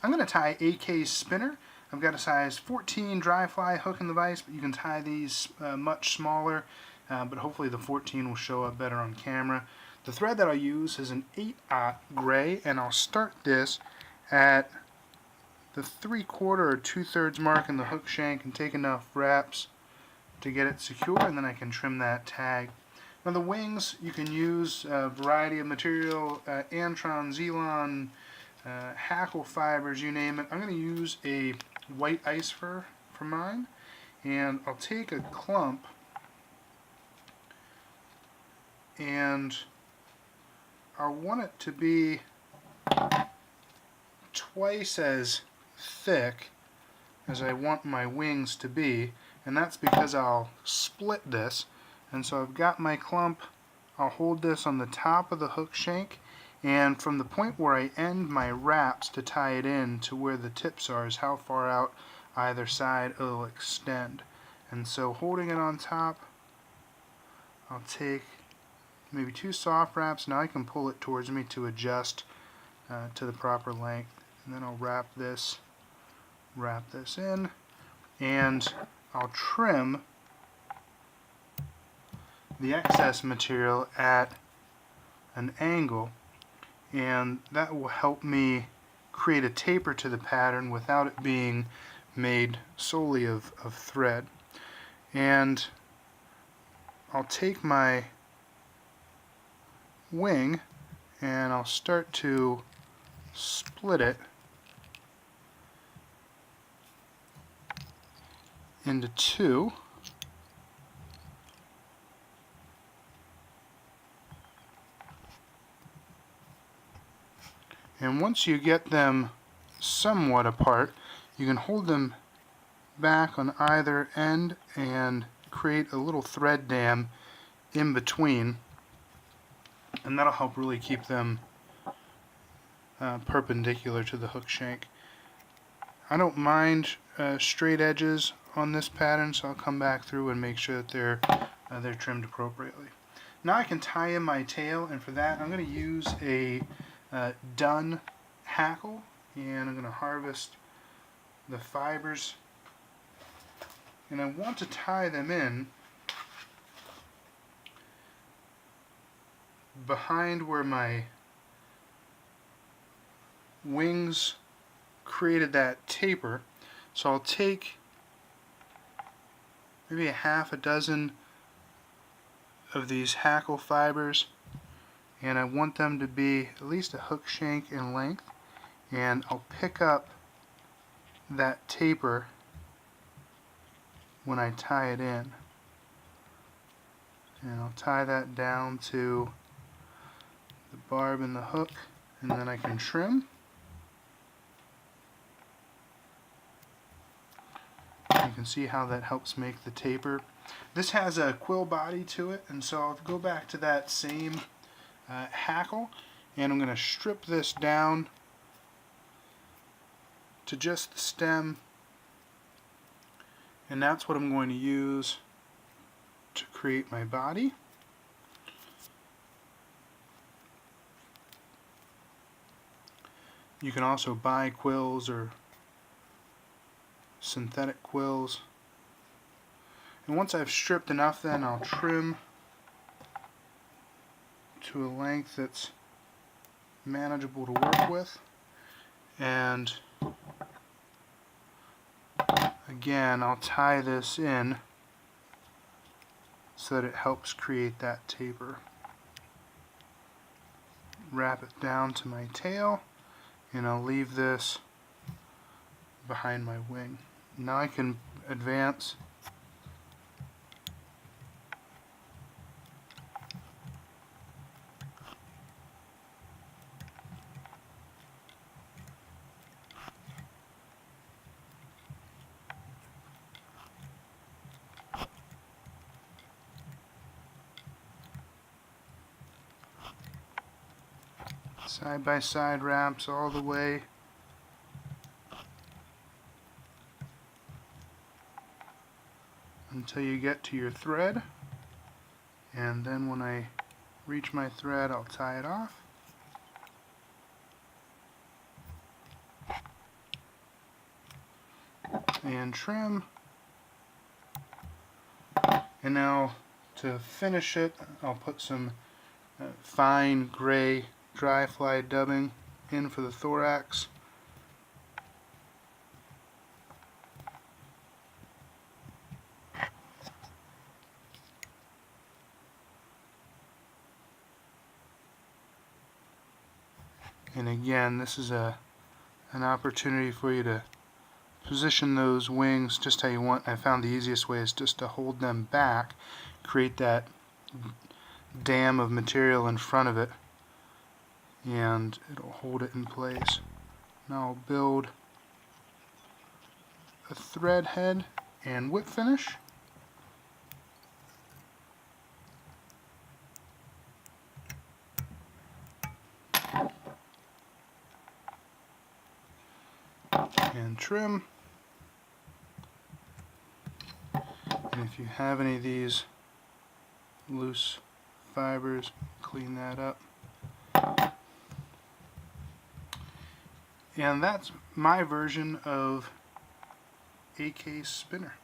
I'm going to tie AK spinner. I've got a size 14 dry fly hook in the vise, but you can tie these much smaller, but hopefully the 14 will show up better on camera. The thread that I'll use is an 8/0 gray, and I'll start this at the 3/4 or 2/3 mark in the hook shank and take enough wraps to get it secure, and then I can trim that tag. Now the wings, you can use a variety of material, Antron, Zelon, hackle fibers, you name it. I'm going to use a white ice fur for mine, and I'll take a clump and I want it to be twice as thick as I want my wings to be, and that's because I'll split this. And so I've got my clump, I'll hold this on the top of the hook shank, and from the point where I end my wraps to tie it in to where the tips are is how far out either side it'll extend. And so holding it on top, I'll take maybe 2 soft wraps. Now I can pull it towards me to adjust to the proper length, and then I'll wrap this in, and I'll trim the excess material at an angle, and that will help me create a taper to the pattern without it being made solely of thread. And I'll take my wing and I'll start to split it into 2. And once you get them somewhat apart, you can hold them back on either end and create a little thread dam in between, and that'll help really keep them perpendicular to the hook shank. I don't mind straight edges on this pattern, so I'll come back through and make sure that they're trimmed appropriately. Now I can tie in my tail, and for that I'm going to use a dun hackle, and I'm going to harvest the fibers, and I want to tie them in behind where my wings created that taper. So I'll take maybe a half a dozen of these hackle fibers, and I want them to be at least a hook shank in length, and I'll pick up that taper when I tie it in, and I'll tie that down to the barb and the hook, and then I can trim. You can see how that helps make the taper. This has a quill body to it, and so I'll go back to that same hackle, and I'm going to strip this down to just the stem, and that's what I'm going to use to create my body. You can also buy quills or synthetic quills. And once I've stripped enough, then I'll trim to a length that's manageable to work with. And again, I'll tie this in so that it helps create that taper. Wrap it down to my tail, and I'll leave this behind my wing. Now I can advance side by side wraps all the way until you get to your thread, and then when I reach my thread, I'll tie it off. and trim. And now to finish it, I'll put some fine gray dry fly dubbing in for the thorax. And again, this is an opportunity for you to position those wings just how you want. I found the easiest way is just to hold them back, create that dam of material in front of it, and it'll hold it in place. Now I'll build a thread head and whip finish. And trim. And if you have any of these loose fibers, clean that up. And that's my version of a case spinner.